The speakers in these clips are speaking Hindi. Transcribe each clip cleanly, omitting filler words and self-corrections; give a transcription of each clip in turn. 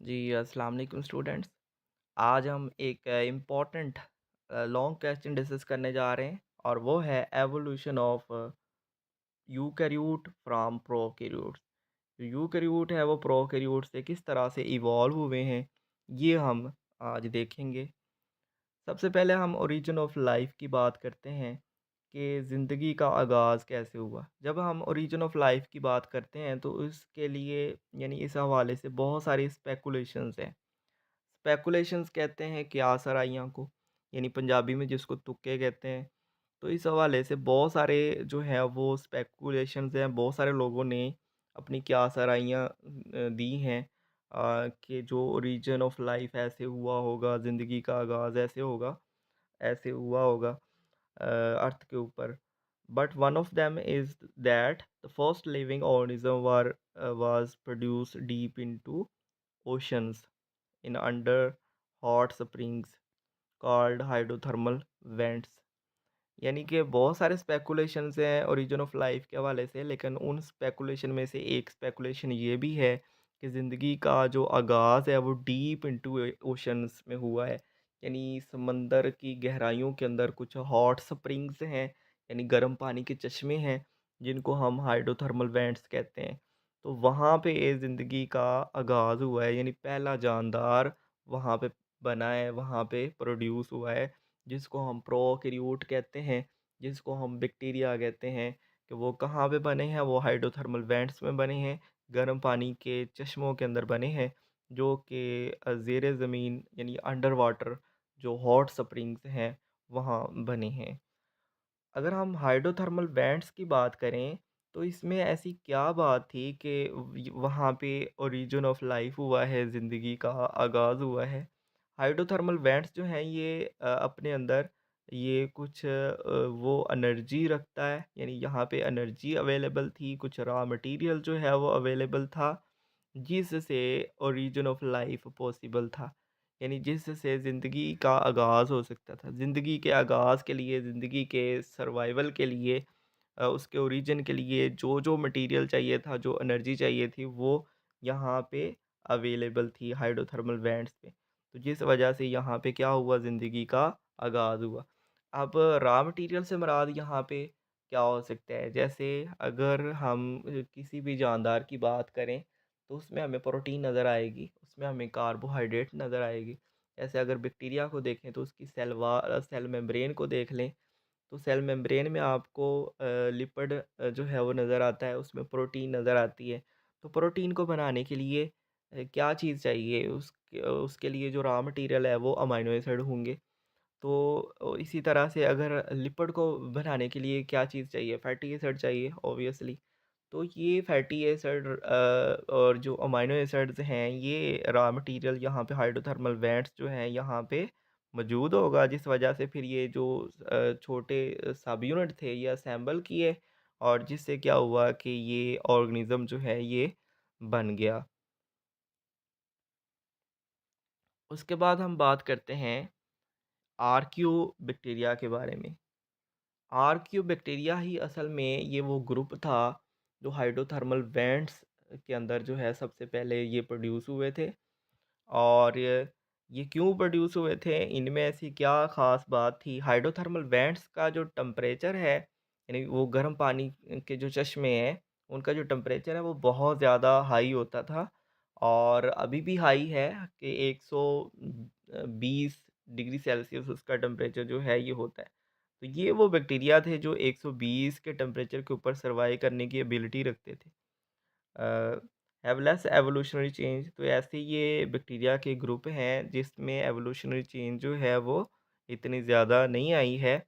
जी, अस्सलाम वालेकुम स्टूडेंट्स। आज हम एक इम्पॉर्टेंट लॉन्ग क्वेश्चन डिस्कस करने जा रहे हैं और वो है evolution of eukaryote from prokaryotes. जो यूकैरियोट है वो प्रोकैरियोट से किस तरह से इवॉल्व हुए हैं, ये हम आज देखेंगे। सबसे पहले हम ओरिजिन ऑफ लाइफ की बात करते हैं कि ज़िंदगी का आगाज़ कैसे हुआ। जब हम ओरिजिन ऑफ लाइफ की बात करते हैं तो इसके लिए यानी इस हवाले से बहुत सारी स्पेकुलेशंस हैं। स्पेकुलेशंस कहते हैं क्यास-आराइयाँ को, यानी पंजाबी में जिसको तुक्के कहते हैं। तो इस हवाले से बहुत सारे जो हैं वो स्पेकुलेशंस हैं, बहुत सारे लोगों ने अपनी क्यास-आराइयाँ दी हैं कि जो ओरिजिन ऑफ लाइफ ऐसे हुआ होगा, ज़िंदगी का आगाज़ ऐसे होगा, ऐसे हुआ होगा अर्थ के ऊपर। But one of them is that the first living organism was produced deep into oceans in under hot springs called hydrothermal vents. यानी कि बहुत सारे स्पेकुलेशंस हैं ओरिजिन ऑफ लाइफ के हवाले से, लेकिन उन स्पेकुलेशन में से एक स्पेकुलेशन ये भी है कि ज़िंदगी का जो आगाज़ है वो डीप इनटू ओशंस में हुआ है। यानी समंदर की गहराइयों के अंदर कुछ हॉट स्प्रिंग्स हैं, यानी गर्म पानी के चश्मे हैं, जिनको हम हाइड्रोथर्मल वेंट्स कहते हैं। तो वहाँ पे ये ज़िंदगी का आगाज़ हुआ है, यानी पहला जानदार वहाँ पे बना है, वहाँ पे प्रोड्यूस हुआ है, जिसको हम प्रोकैरियोट कहते हैं, जिसको हम बैक्टीरिया कहते हैं। कि वो कहाँ पे बने हैं, वो हाइड्रोथर्मल वेंट्स में बने हैं, गर्म पानी के चश्मों के अंदर बने हैं, जो कि ज़ेरे ज़मीन यानी अंडर वाटर जो हॉट स्प्रिंग्स हैं, वहाँ बने हैं। अगर हम हाइड्रोथर्मल वेंट्स की बात करें, तो इसमें ऐसी क्या बात थी कि वहाँ पे ओरिजिन ऑफ लाइफ हुआ है, ज़िंदगी का आगाज़ हुआ है। हाइड्रोथर्मल वेंट्स जो हैं ये अपने अंदर ये कुछ वो एनर्जी रखता है, यानी यहाँ पे एनर्जी अवेलेबल थी, कुछ रॉ मटेरियल जो है वो अवेलेबल था, जिससे ओरिजिन ऑफ लाइफ पॉसिबल था। यानी जिससे ज़िंदगी का आगाज़ हो सकता था। ज़िंदगी के आगाज़ के लिए, ज़िंदगी के सर्वाइवल के लिए उसके ओरिजिन के लिए जो-जो मटेरियल चाहिए था, जो एनर्जी चाहिए थी, वो यहाँ पे अवेलेबल थी हाइड्रोथर्मल वेंट्स पे। तो जिस वजह से यहाँ पे क्या हुआ, ज़िंदगी का आगाज़ हुआ। अब रॉ मटेरियल से मुराद यहाँ पे क्या हो सकता है? जैसे अगर हम किसी भी जानदार की बात करें, तो उसमें हमें प्रोटीन नज़र आएगी, उसमें हमें कार्बोहाइड्रेट नज़र आएगी। जैसे अगर बैक्टीरिया को देखें तो उसकी सेल मेम्ब्रेन को देख लें, तो सेल मेम्ब्रेन में आपको लिपिड जो है वो नज़र आता है, उसमें प्रोटीन नज़र आती है। तो प्रोटीन को बनाने के लिए क्या चीज़ चाहिए? उसके लिए जो रॉ मटेरियल है वो अमाइनो एसिड होंगे। तो इसी तरह से अगर लिपिड को बनाने के लिए क्या चीज़ चाहिए? फैटी एसिड चाहिए ऑब्वियसली। तो ये फैटी एसिड और जो अमाइनो एसिड्स हैं, ये रॉ मटेरियल यहाँ पे हाइड्रोथर्मल वेंट्स जो हैं यहाँ पे मौजूद होगा, जिस वजह से फिर ये जो छोटे सब यूनिट थे ये असेंबल किए और जिससे क्या हुआ कि ये ऑर्गेनिज़्म जो है ये बन गया। उसके बाद हम बात करते हैं आर्कियो बैक्टीरिया के बारे में। आर्कियोबैक्टीरिया ही असल में ये वो ग्रुप था जो हाइड्रोथर्मल वेंट्स के अंदर जो है सबसे पहले ये प्रोड्यूस हुए थे। और ये क्यों प्रोड्यूस हुए थे, इनमें ऐसी क्या ख़ास बात थी? हाइड्रोथर्मल वेंट्स का जो टेम्परेचर है, यानी वो गर्म पानी के जो चश्मे हैं, उनका जो टेम्परेचर है वो बहुत ज़्यादा हाई होता था और अभी भी हाई है कि 120 डिग्री सेल्सियस उसका टेम्परेचर जो है ये होता है। तो ये वो बैक्टीरिया थे जो 120 के टेम्परेचर के ऊपर सर्वाइव करने की एबिलिटी रखते थे। हैव लेस एवोल्यूशनरी चेंज, तो ऐसे ये बैक्टीरिया के ग्रुप हैं जिसमें एवोल्यूशनरी चेंज जो है वो इतनी ज़्यादा नहीं आई है,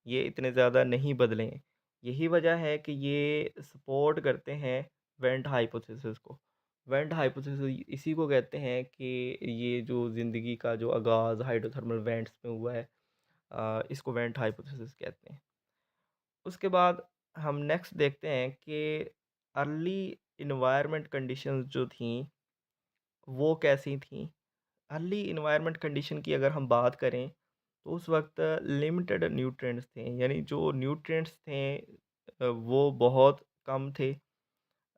ये इतने ज़्यादा नहीं बदले हैं। यही वजह है कि ये सपोर्ट करते हैं वेंट हाइपोथेसिस को। वेंट हाइपोथेसिस इसी को कहते हैं कि ये जो ज़िंदगी का जो आगाज़ हाइड्रोथर्मल वेंट्स में हुआ है, इसको वेंट हाइपोथेसिस कहते हैं। उसके बाद हम नेक्स्ट देखते हैं कि अर्ली इन्वायरमेंट कंडीशंस जो थीं, वो कैसी थीं? अर्ली इन्वायरमेंट कंडीशन की अगर हम बात करें, तो उस वक़्त लिमिटेड न्यूट्रिएंट्स थे, यानी जो न्यूट्रिएंट्स थे वो बहुत कम थे।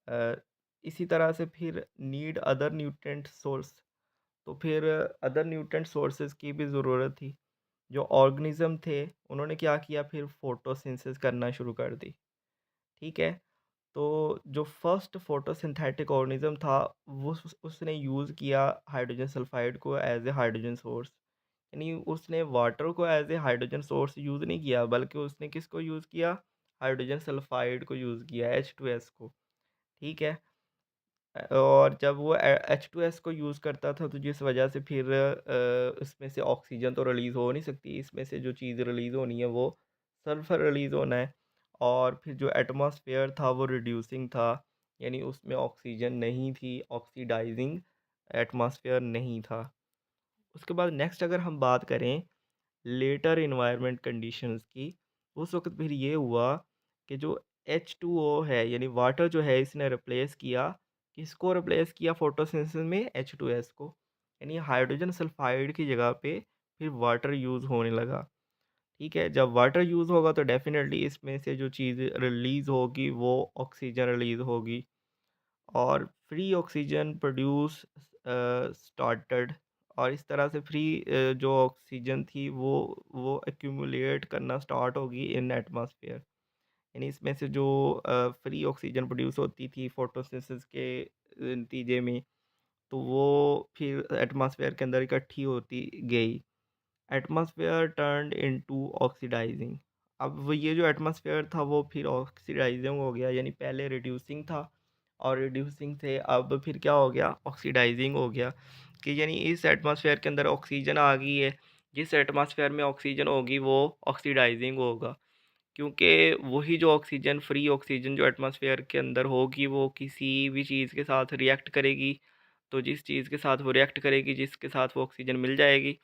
अ, इसी तरह से फिर नीड अदर न्यूट्रिएंट सोर्स, तो फिर अदर न्यूट्रिएंट सोर्सेज़ की भी ज़रूरत थी। जो ऑर्गेनिज़्म थे उन्होंने क्या किया, फिर फ़ोटोसिंथेसिस करना शुरू कर दी, ठीक है? तो जो फर्स्ट फ़ोटोसिंथेटिक ऑर्गेनिज़्म था वो उसने यूज़ किया हाइड्रोजन सल्फ़ाइड को एज़ ए हाइड्रोजन सोर्स। यानी उसने वाटर को as a hydrogen source use नहीं किया, बल्कि उसने किसको यूज़ किया? हाइड्रोजन सल्फ़ाइड को यूज़ किया, H2S को, ठीक है? और जब वो H2S को यूज़ करता था तो जिस वजह से फिर इसमें से ऑक्सीजन तो रिलीज़ हो नहीं सकती, इसमें से जो चीज़ रिलीज़ होनी है वो सल्फ़र रिलीज़ होना है। और फिर जो एटमॉस्फेयर था वो रिड्यूसिंग था, यानी उसमें ऑक्सीजन नहीं थी, ऑक्सीडाइज़िंग एटमॉस्फेयर नहीं था। उसके बाद नेक्स्ट अगर हम बात करें लेटर इन्वायरमेंट कंडीशंस की, उस वक़्त फिर ये हुआ कि जो H2O है यानी वाटर जो है इसने रिप्लेस किया, किसको रिप्लेस किया फोटोसिंथेसिस में? H2S को। यानी हाइड्रोजन सल्फ़ाइड की जगह पे फिर वाटर यूज़ होने लगा, ठीक है? जब वाटर यूज़ होगा तो डेफ़िनेटली इसमें से जो चीज़ रिलीज़ होगी वो ऑक्सीजन रिलीज़ होगी। और फ्री ऑक्सीजन प्रोड्यूस स्टार्टेड, और इस तरह से फ्री जो ऑक्सीजन थी वो एक्यूमुलेट करना स्टार्ट होगी इन एटमॉस्फेयर। यानी इसमें से जो फ्री ऑक्सीजन प्रोड्यूस होती थी फोटोसिंथेसिस के नतीजे में, तो वो फिर एटमॉस्फेयर के अंदर इकट्ठी होती गई। Atmosphere turned into oxidising. अब वो ये जो एटमॉस्फेयर था वो फिर ऑक्सीडाइजिंग हो गया, यानी पहले रिड्यूसिंग था और रिड्यूसिंग से अब फिर क्या हो गया? ऑक्सीडाइजिंग हो गया, कि यानी इस एटमॉस्फेयर के अंदर ऑक्सीजन आ गई है, जिस एटमॉस्फेयर में ऑक्सीजन होगी वो ऑक्सीडाइजिंग होगा, क्योंकि वही जो ऑक्सीजन फ्री ऑक्सीजन जो एटमॉस्फेयर के अंदर होगी वो किसी भी चीज़ के साथ रिएक्ट करेगी। तो जिस चीज़ के साथ वो रिएक्ट करेगी, जिसके साथ वो ऑक्सीजन मिल जाएगी,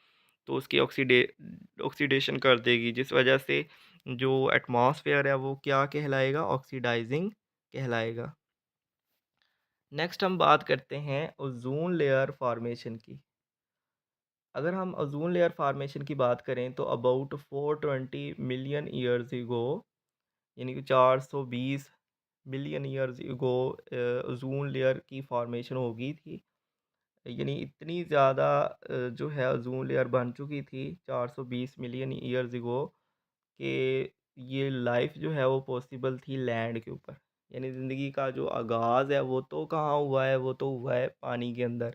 तो उसकी ऑक्सीडेशन कर देगी, जिस वजह से जो एटमॉस्फेयर है वो क्या कहलाएगा? ऑक्सीडाइजिंग कहलाएगा। नेक्स्ट हम बात करते हैं ओज़ोन लेयर फॉर्मेशन की। अगर हम ओज़ोन लेयर फॉर्मेशन की बात करें तो अबाउट 420 मिलियन ईयर्स एगो, यानी कि 420 million years ago ozone layer की फॉर्मेशन हो गई थी। यानी इतनी ज़्यादा जो है ओज़ोन लेयर बन चुकी थी 420 मिलियन ईयर्स एगो, कि ये लाइफ जो है वो पॉसिबल थी लैंड के ऊपर। यानी ज़िंदगी का जो आगाज़ है वो तो कहाँ हुआ है? वो तो हुआ है पानी के अंदर,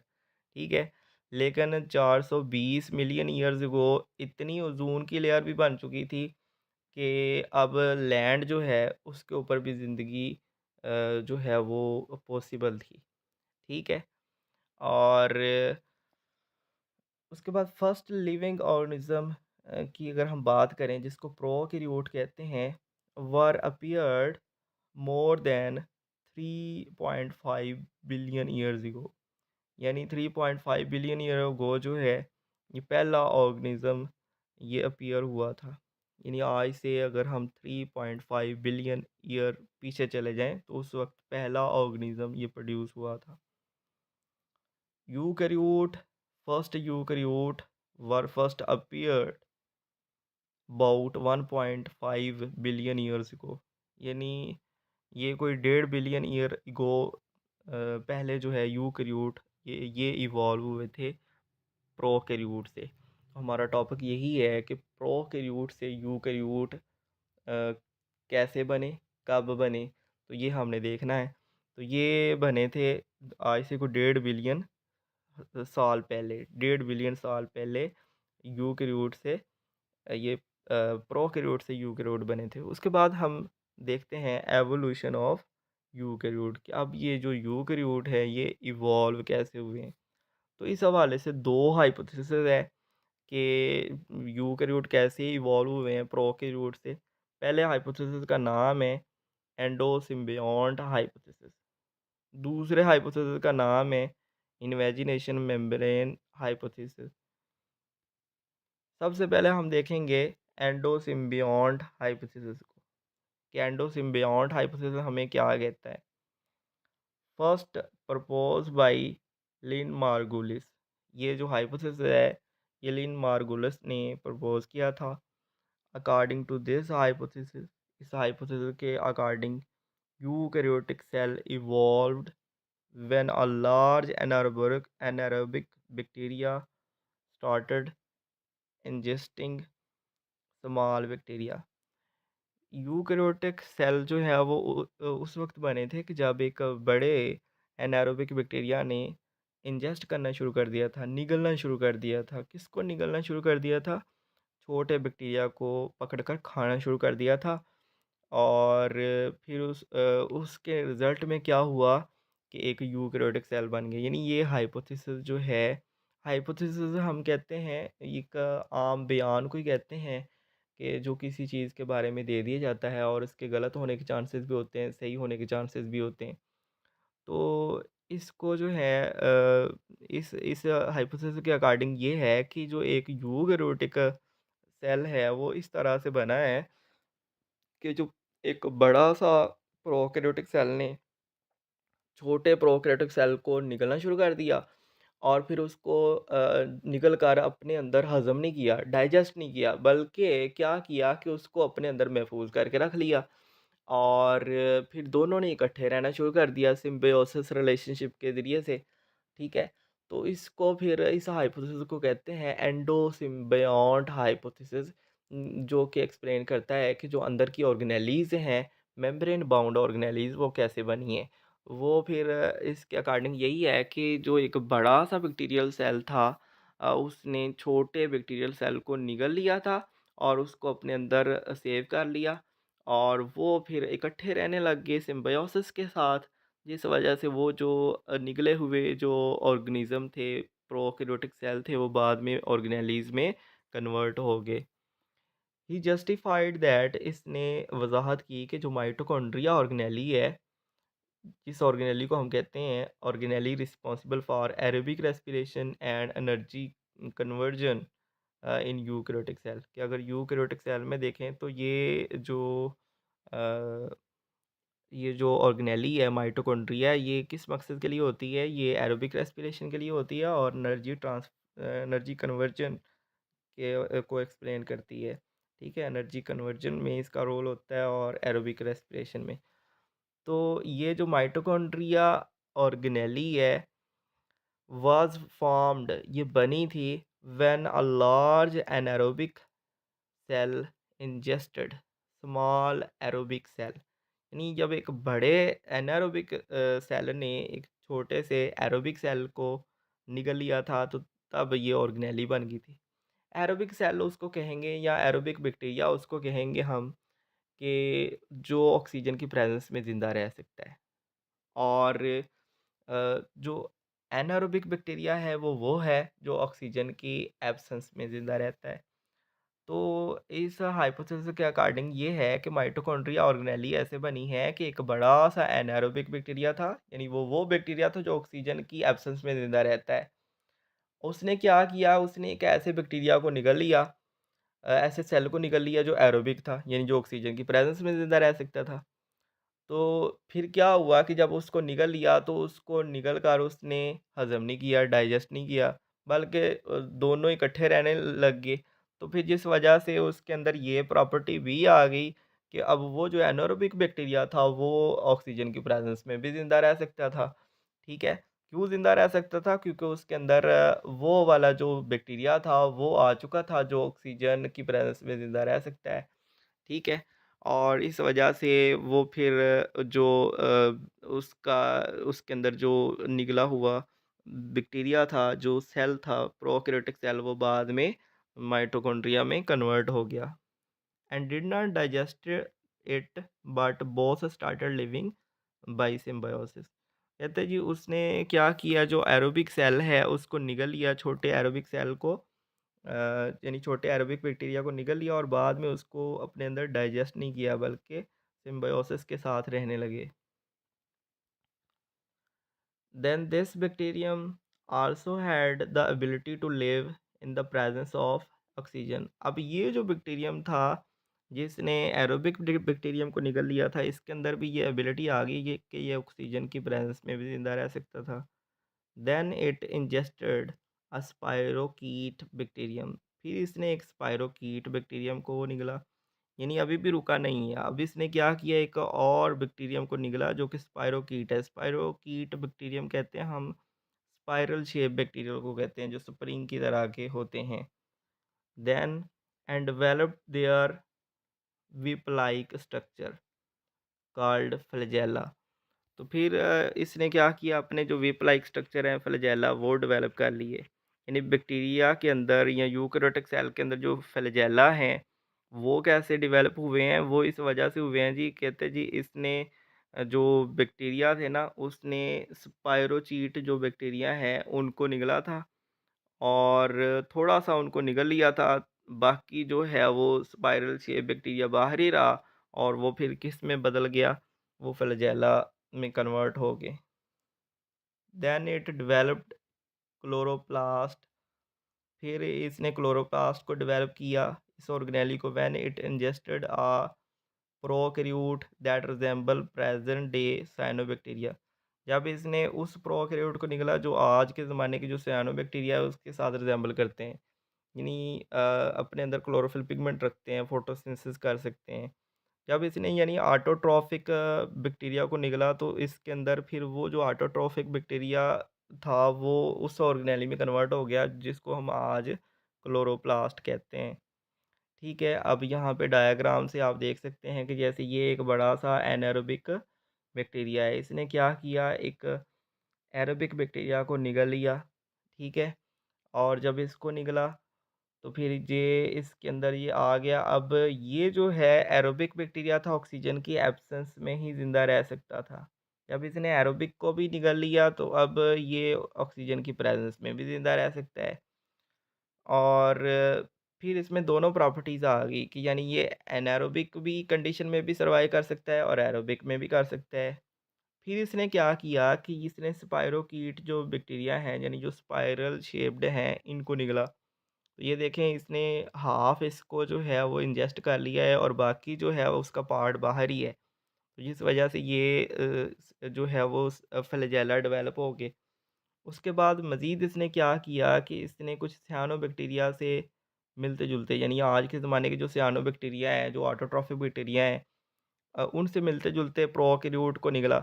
ठीक है? लेकिन 420 मिलियन ईयर्स एगो इतनी ओज़ोन की लेयर भी बन चुकी थी कि अब लैंड जो है उसके ऊपर भी ज़िंदगी जो है वो पॉसिबल थी, ठीक है? और उसके बाद फर्स्ट लिविंग ऑर्गेनिज्म की अगर हम बात करें जिसको प्रोकैरियोट कहते हैं, were appeared more than 3.5 billion years ago. यानी 3.5 बिलियन ईयर अगो जो है ये पहला ऑर्गेनिज्म ये अपीयर हुआ था। यानी आज से अगर हम 3.5 बिलियन ईयर पीछे चले जाएं तो उस वक्त पहला ऑर्गेनिज्म ये प्रोड्यूस हुआ था। Eukaryote first eukaryote were first appeared about 1.5 billion years को। यानी ये कोई 1.5 बिलियन ईयर गो पहले जो है यूकैरियोट ये इवॉल्व हुए थे प्रोकैरियोट से। हमारा टॉपिक यही है कि प्रोकैरियोट से यूकैरियोट कैसे बने, कब बने, तो ये हमने देखना है। तो ये बने थे आज से कोई 1.5 बिलियन साल पहले, 1.5 बिलियन साल पहले यूकैरियोट से ये प्रोकैरियोट से यूकैरियोट बने थे। उसके बाद हम देखते हैं एवोल्यूशन ऑफ यूकैरियोट कि अब ये जो यूकैरियोट है ये इवॉल्व कैसे हुए हैं। तो इस हवाले से 2 हाइपोथेसिस है कि यूकैरियोट कैसे इवॉल्व हुए हैं प्रोकैरियोट से। पहले हाइपोथेसिस का नाम है एंडोसिम्बियोंट हाइपोथेसिस। दूसरे हाइपोथेसिस का नाम है इन्वेजिनेशन मेम्ब्रेन हाइपोथेसिस। सबसे पहले हम देखेंगे एंडोसिम्बियोंट हाइपोथेसिस को, कि एंडोसिम्बियोंट हाइपोथेसिस हमें क्या कहता है। First propose by Lynn Margulis. ये जो हाइपोथेसिस है ये लिन मार्गुलिस ने प्रपोज किया था। अकॉर्डिंग टू दिस हाइपोथेसिस, इस हाइपोथेसिस के according eukaryotic cell evolved when a large anaerobic bacteria started ingesting small bacteria। Eukaryotic cell जो है वो उस वक़्त बने थे कि जब एक बड़े एनाएरोबिक बैक्टीरिया ने इंजेस्ट करना शुरू कर दिया था, निगलना शुरू कर दिया था। किसको निगलना शुरू कर दिया था? छोटे बैक्टीरिया को पकड़कर खाना शुरू कर दिया था। और फिर उसके रिज़ल्ट में क्या हुआ कि एक यूकेरियोटिक सेल बन गई। यानी ये हाइपोथिसिस जो है, हाइपोथिसिस हम कहते हैं, एक आम बयान को ही कहते हैं कि जो किसी चीज़ के बारे में दे दिया जाता है और इसके गलत होने के चांसेस भी होते हैं, सही होने के चांसेस भी होते हैं। तो इसको जो है इस हाइपोथेसिस के अकॉर्डिंग ये है कि जो एक यूकेरियोटिक सेल है वो इस तरह से बना है कि जो एक बड़ा-सा प्रोकैरियोटिक सेल ने छोटे प्रोकैरियोटिक सेल को निगलना शुरू कर दिया और फिर उसको निगल कर अपने अंदर हज़म नहीं किया, डाइजेस्ट नहीं किया, बल्कि क्या किया कि उसको अपने अंदर महफूज़ करके रख लिया। और फिर दोनों ने इकट्ठे रहना शुरू कर दिया सिम्बायोसिस रिलेशनशिप के ज़रिए से, ठीक है? तो इसको फिर इस हाइपोथेसिस को कहते हैं एंडोसिम्बायोंट हाइपोथेसिस, जो कि एक्सप्लेन करता है कि जो अंदर की ऑर्गेनेलीज़ हैं, मेम्ब्रेन बाउंड ऑर्गेनेलीज़ वो कैसे बनी हैं। वो फिर इसके अकॉर्डिंग यही है कि जो एक बड़ा-सा बैक्टीरियल सेल था, उसने छोटे बैक्टीरियल सेल को निगल लिया था और उसको अपने अंदर सेव कर लिया। और वो फिर इकट्ठे रहने लग गए सिम्बायोसिस के साथ, जिस वजह से वो जो निगले हुए जो ऑर्गेनिज़्म थे, प्रोकैरियोटिक सेल थे, वो बाद में ऑर्गेनेलीज़ में कन्वर्ट हो गए। ही जस्टिफाइड दैट, इसने वजाहत की कि जो माइटोकॉन्ड्रिया ऑर्गेनेली है, जिस ऑर्गेनेली को हम कहते हैं organelle responsible for aerobic respiration and energy conversion in eukaryotic cell, कि अगर यूकेरियोटिक सेल में देखें तो अ, ये जो ऑर्गेनेली है, माइटोकॉन्ड्रिया, ये किस मकसद के लिए होती है? ये एरोबिक रेस्पिरेशन के लिए होती है और एनर्जी कन्वर्जन को एक्सप्लेन करती है। ठीक है? एनर्जी कन्वर्जन में इसका रोल होता है और एरोबिक रेस्पिरेशन में। तो ये जो माइटोकॉन्ड्रिया ऑर्गेनेली है, वाज़ फॉर्म्ड, ये बनी थी when a large anaerobic cell ingested small aerobic cell. यानी जब एक बड़े एनारोबिक सेल ने एक छोटे से एरोबिक सेल को निगल लिया था, तो तब ये ऑर्गेनेली बन गई थी। एरोबिक सेल उसको कहेंगे या एरोबिक बैक्टीरिया उसको कहेंगे हम, कि जो ऑक्सीजन की प्रेजेंस में ज़िंदा रह सकता है। और जो एनारोबिक बैक्टीरिया है वो है जो ऑक्सीजन की एब्सेंस में ज़िंदा रहता है। तो इस हाइपोथेसिस के अकॉर्डिंग ये है कि माइटोकॉन्ड्रिया ऑर्गेनेली ऐसे बनी है कि एक बड़ा-सा एनारोबिक बैक्टीरिया था, यानी वो बैक्टीरिया था जो ऑक्सीजन की एब्सेंस में ज़िंदा रहता है। उसने क्या किया, उसने एक ऐसे बैक्टीरिया को निगल लिया, ऐसे सेल को निगल लिया जो एरोबिक था, यानी जो ऑक्सीजन की प्रेज़ेंस में ज़िंदा रह सकता था। तो फिर क्या हुआ कि जब उसको निगल लिया तो उसको निगल कर उसने हज़म नहीं किया, डाइजेस्ट नहीं किया, बल्कि दोनों इकट्ठे रहने लग गए। तो फिर जिस वजह से उसके अंदर ये प्रॉपर्टी भी आ गई कि अब वो जो एनारोबिक बैक्टीरिया था वो ऑक्सीजन की प्रेज़ेंस में भी ज़िंदा रह सकता था। ठीक है? क्यों ज़िंदा रह सकता था? क्योंकि उसके अंदर वो वाला जो बैक्टीरिया था वो आ चुका था जो ऑक्सीजन की प्रेज़ेंस में ज़िंदा रह सकता है। ठीक है? और इस वजह से वो फिर जो उसका उसके अंदर जो निगला हुआ बैक्टीरिया था, जो सेल था, प्रोकैरियोटिक सेल, वो बाद में माइटोकॉन्ड्रिया में कन्वर्ट हो गया and did not digest it, but both started living by symbiosis. कहते जी उसने क्या किया, जो एरोबिक सेल है उसको निगल लिया, छोटे एरोबिक सेल को, यानी छोटे एरोबिक बैक्टीरिया को निगल लिया और बाद में उसको अपने अंदर डाइजेस्ट नहीं किया, बल्कि सिम्बायोसिस के साथ रहने लगे। Then this bacterium also had the ability to live in the presence of oxygen. अब ये जो बैक्टीरियम था जिसने एरोबिक बैक्टीरियम को निगल लिया था, इसके अंदर भी ये एबिलिटी आ गई कि ये ऑक्सीजन की प्रेजेंस में भी ज़िंदा रह सकता था। Then it ingested a spirochaete bacterium, फिर इसने एक स्पाइरोकीट बैक्टीरियम को निगला। यानी अभी भी रुका नहीं है। अब इसने क्या किया, एक और बैक्टीरियम को निगला जो कि स्पाइरोकीट है। स्पाइरोकीट बैक्टीरियम कहते हैं हम, स्पाइरल शेप बैक्टीरिया को कहते हैं जो स्प्रिंग की तरह के होते हैं। Then and developed their whip like structure called flagella. तो फिर इसने क्या किया, अपने जो whip like स्ट्रक्चर है फ्लैजेला वो डेवलप कर लिए। यानी बैक्टीरिया के अंदर या यूकेरियोटिक सेल के अंदर जो फ्लैजेला हैं वो कैसे डेवलप हुए हैं, वो इस वजह से हुए हैं जी, कहते जी इसने जो बैक्टीरिया थे ना उसने स्पाइरोचीट जो बैक्टीरिया है उनको निगला था और थोड़ा-सा उनको निगल लिया था, बाकी जो है वो स्पाइरल शेप बैक्टीरिया बाहर ही रहा और वो फिर किस में बदल गया, वो फ्लैजेला में कन्वर्ट हो गए। Then it developed chloroplast. फिर इसने क्लोरोप्लास्ट को डेवलप किया, इस ऑर्गेनेली को, when it ingested a prokaryote that resemble present day cyanobacteria. जब इसने उस प्रोकैरियोट को निगला जो आज के ज़माने के जो साइनोबैक्टीरिया है उसके साथ रिजेंबल करते हैं। यानी अपने अंदर क्लोरोफिल पिगमेंट रखते हैं, फोटोसिंथेसिस कर सकते हैं। जब इसने यानी ऑटोट्रॉफिक बैक्टीरिया को निगला तो इसके अंदर फिर वो जो ऑटोट्रॉफिक बैक्टीरिया था वो उस ऑर्गेनेली में कन्वर्ट हो गया जिसको हम आज क्लोरोप्लास्ट कहते हैं। ठीक है, अब यहाँ पे डायग्राम से आप देख सकते हैं कि जैसे ये एक बड़ा-सा एनारोबिक बैक्टीरिया है। इसने क्या किया, एक एरोबिक बैक्टीरिया को निगल लिया, ठीक है? और जब इसको निगला तो फिर ये इसके अंदर ये आ गया। अब ये जो है एरोबिक बैक्टीरिया था, ऑक्सीजन की एब्सेंस में ही ज़िंदा रह सकता था। जब इसने एरोबिक को भी निगल लिया तो अब ये ऑक्सीजन की प्रेज़ेंस में भी ज़िंदा रह सकता है। और फिर इसमें दोनों प्रॉपर्टीज़ आ गई कि यानी ये एनारोबिक भी कंडीशन में भी सर्वाइव कर सकता है और एरोबिक में भी कर सकता है। फिर इसने क्या किया कि इसने स्पाइरोकीट जो बैक्टीरिया हैं यानी जो स्पाइरल शेप्ड हैं इनको निगला। तो ये देखें इसने हाफ इसको जो है वो इंजेस्ट कर लिया है और बाकी जो है वो उसका पार्ट बाहर ही है। तो जिस वजह से ये जो है वो फ्लैजेला डेवलप हो गए। उसके बाद मज़ीद इसने क्या किया कि इसने कुछ सियानोबैक्टीरिया से मिलते-जुलते यानी आज के ज़माने के जो सियानोबैक्टीरिया हैं, जो ऑटोट्रॉफिक बैक्टीरिया हैं उनसे मिलते-जुलते प्रोकैरियोट को निगला।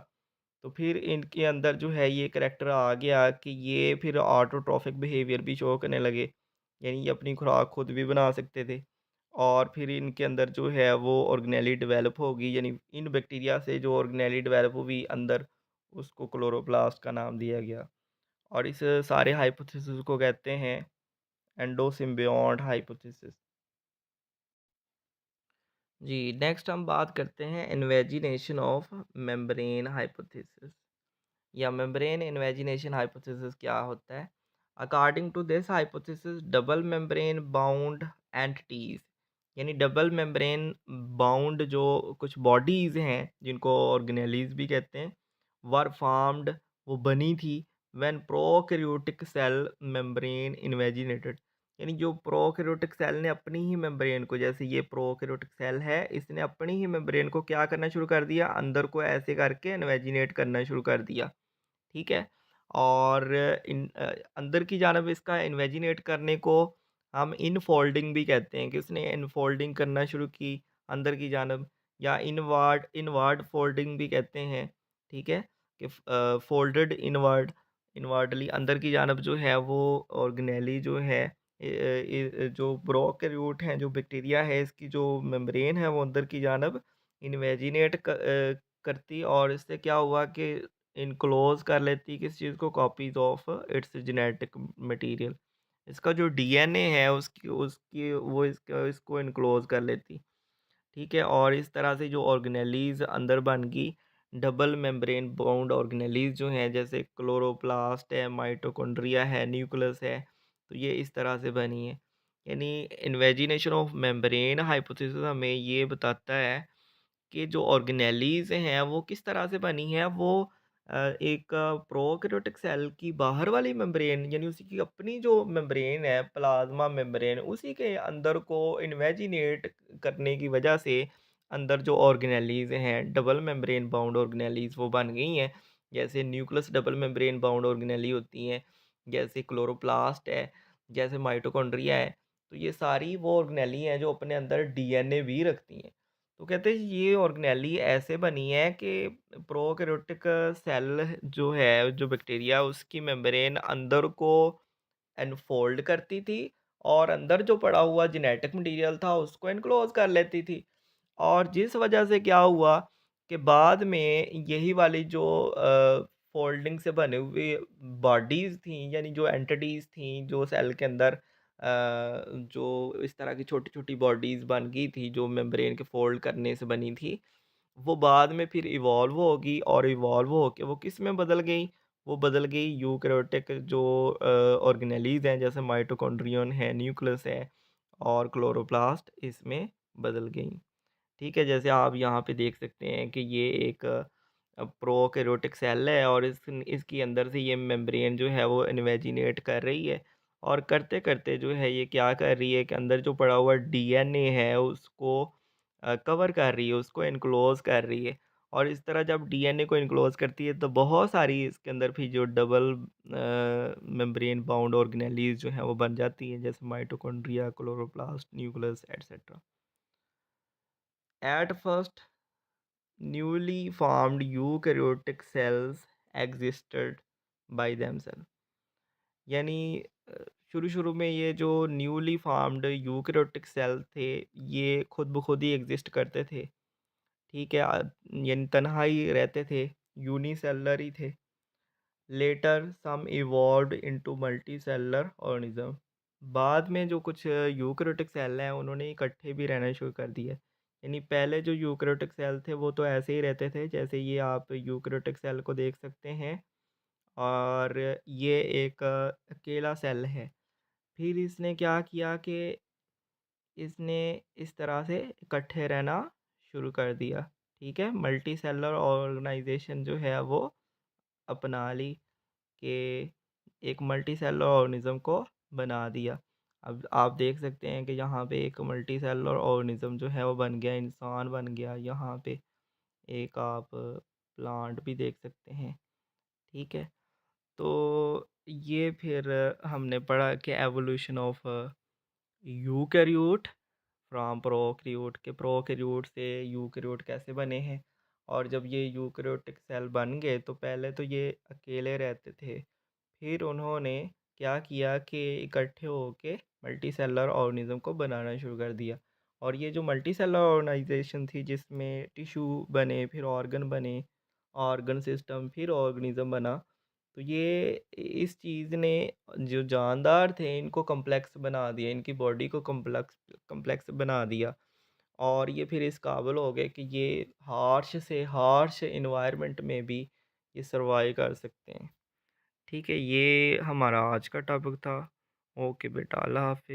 तो फिर इनके अंदर जो है ये करैक्टर आ गया कि ये फिर ऑटोट्रॉफिक बिहेवियर भी शो करने लगे। यानी ये अपनी खुराक खुद भी बना सकते थे और फिर इनके अंदर जो है वो ऑर्गेनेली डेवलप होगी, यानी इन बैक्टीरिया से जो ऑर्गेनेली डेवलप हुई अंदर, उसको क्लोरोप्लास्ट का नाम दिया गया। और इस सारे हाइपोथेसिस को कहते हैं एंडोसिम्बियोट हाइपोथेसिस। जी, नेक्स्ट हम बात करते हैं इन्वेजिनेशन ऑफ मेम्ब्रेन हाइपोथेसिस या मेम्ब्रेन इन्वेजिनेशन हाइपोथेसिस क्या होता है। According to this hypothesis double membrane bound entities यानी डबल मेम्ब्रेन बाउंड जो कुछ बॉडीज़ हैं जिनको ऑर्गेनेलीज भी कहते हैं वर फार्म्ड, वो बनी थी व्हेन प्रोकैरियोटिक सेल मेम्ब्रेन इन्वेजिनेटेड। यानी जो प्रोकैरियोटिक सेल ने अपनी ही मेम्ब्रेन को, जैसे ये प्रोकैरियोटिक सेल है इसने अपनी ही मेम्ब्रेन को क्या करना शुरू कर दिया, अंदर को ऐसे करके इन्वेजिनेट करना शुरू कर दिया। ठीक है? और अंदर की जानब इसका इन्वेजिनेट करने को हम इनफ़ोल्डिंग भी कहते हैं कि उसने इनफ़ोल्डिंग करना शुरू की अंदर की जानब, या इनवार्ड इनवार्ड फ़ोल्डिंग भी कहते हैं, ठीक है? कि फ़ोल्डेड इनवार्डली अंदर की जानब जो है वो ऑर्गेनेली जो है जो प्रोकैरियोट हैं, जो बैक्टीरिया है इसकी जो मेम्ब्रेन है वो अंदर की जानब इन्वेजिनेट करती और इससे क्या हुआ कि इनक्लोज़ कर लेती किस चीज़ को, copies of its genetic material. इसका जो डीएनए है उसकी उसकी वो इसको इनक्लोज़ कर लेती। ठीक है? और इस तरह से जो ऑर्गेनेलीज़ अंदर बन गई, डबल मेम्ब्रेन बाउंड ऑर्गेनेलीज़ जो हैं जैसे क्लोरोप्लास्ट है, माइटोकॉन्ड्रिया है, न्यूक्लियस है, तो ये इस तरह से बनी है। यानी इन्वेजिनेशन ऑफ मेम्ब्रेन हाइपोथेसिस हमें ये बताता है कि जो ऑर्गेनेलीज़ हैं वो किस तरह से बनी हैं, वो एक प्रोकैरियोटिक सेल की बाहर वाली मेम्ब्रेन यानी उसी की अपनी जो मेम्ब्रेन है प्लाज्मा मेम्ब्रेन उसी के अंदर को इन्वेजिनेट करने की वजह से अंदर जो ऑर्गेनेलीज़ हैं डबल मेम्ब्रेन बाउंड ऑर्गेनेलीज़ वो बन गई हैं। जैसे nucleus double membrane bound organelle होती हैं, जैसे क्लोरोप्लास्ट है, जैसे माइटोकॉन्ड्रिया है। तो ये सारी वो ऑर्गेनेली हैं जो अपने अंदर डीएनए भी रखती हैं। तो कहते हैं ये ऑर्गेनेली ऐसे बनी है कि प्रोकैरियोटिक सेल जो है, जो बैक्टीरिया उसकी मेम्ब्रेन अंदर को एनफोल्ड करती थी और अंदर जो पड़ा हुआ जेनेटिक मटेरियल था उसको एनक्लोज़ कर लेती थी। और जिस वजह से क्या हुआ कि बाद में यही वाली जो फ़ोल्डिंग से बने हुए बॉडीज़ थीं, यानी जो एंटिटीज़ थीं, जो सेल के अंदर जो इस तरह की छोटी-छोटी बॉडीज़ बन गई थी, जो मेम्ब्रेन के फ़ोल्ड करने से बनी थी, वो बाद में फिर इवॉल्व होगी और इवॉल्व होके वो किस में बदल गई? वो बदल गई यूकेरियोटिक जो ऑर्गेनेलीज़ हैं, जैसे माइटोकॉन्ड्रियन है, न्यूक्लियस है और क्लोरोप्लास्ट, इसमें बदल गई। ठीक है, जैसे आप यहाँ पे देख सकते हैं कि ये एक प्रोकैरियोटिक सेल है और इसके अंदर से ये मेम्ब्रेन जो है वो इन्वेजिनेट कर रही है और करते-करते जो है ये क्या कर रही है कि अंदर जो पड़ा हुआ डीएनए है उसको कवर कर रही है, उसको एनक्लोज़ कर रही है। और इस तरह जब डीएनए को एनक्लोज़ करती है तो बहुत सारी इसके अंदर फिर जो डबल मेम्ब्रेन बाउंड ऑर्गेनेलीज़ जो हैं वो बन जाती हैं, जैसे mitochondria, chloroplast, nucleus etcetera. At first newly formed eukaryotic cells existed by themselves, यानी शुरू-शुरू में ये जो न्यूली फॉर्म्ड यूकेरियोटिक सेल थे, ये खुद ब खुद ही एग्ज़िस्ट करते थे, ठीक है? यानी तन्हा ही रहते थे, यूनिसेलुलर ही थे। लेटर सम इवॉल्व्ड इनटू मल्टीसेलुलर ऑर्गेनिज़्म, बाद में जो कुछ यूकेरियोटिक सेल हैं, उन्होंने इकट्ठे भी रहना शुरू कर दिया। यानी पहले जो यूकेरियोटिक सेल थे, वो तो ऐसे ही रहते थे, जैसे ये आप यूकेरियोटिक सेल को देख सकते हैं और ये एक अकेला सेल है। फिर इसने क्या किया कि इसने इस तरह से इकट्ठे रहना शुरू कर दिया, ठीक है? मल्टी सेलुलर ऑर्गेनाइज़ेशन जो है वो अपना ली कि एक मल्टी सेलुलर ऑर्गेनिज़्म को बना दिया। अब आप देख सकते हैं कि यहाँ पे एक मल्टी सेलुलर ऑर्गेनिज़्म जो है वो बन गया, इंसान बन गया। यहाँ पे एक आप प्लांट भी देख सकते हैं, ठीक है? तो ये फिर हमने पढ़ा कि evolution of eukaryote from prokaryote, के प्रोकैरियोट से यूकेरियोट कैसे बने हैं। और जब ये यूकेरियोटिक सेल बन गए तो पहले तो ये अकेले रहते थे, फिर उन्होंने क्या किया कि इकट्ठे होके मल्टी सेलुलर ऑर्गेनिज्म को बनाना शुरू कर दिया। और ये जो मल्टी सेलुलर ऑर्गेनाइजेशन थी, जिसमें टिश्यू बने, फिर ऑर्गन बने, ऑर्गन सिस्टम, फिर ऑर्गेनिज्म बना, तो ये इस चीज़ ने जो जानदार थे इनको कॉम्प्लेक्स बना दिया, इनकी बॉडी को कॉम्प्लेक्स कॉम्प्लेक्स बना दिया। और ये फिर इस काबिल हो गए कि ये हार्श से हार्श एनवायरनमेंट में भी ये सर्वाइव कर सकते हैं। ठीक है, ये हमारा आज का टॉपिक था। ओके बेटा, अल्लाह हाफ़िज़।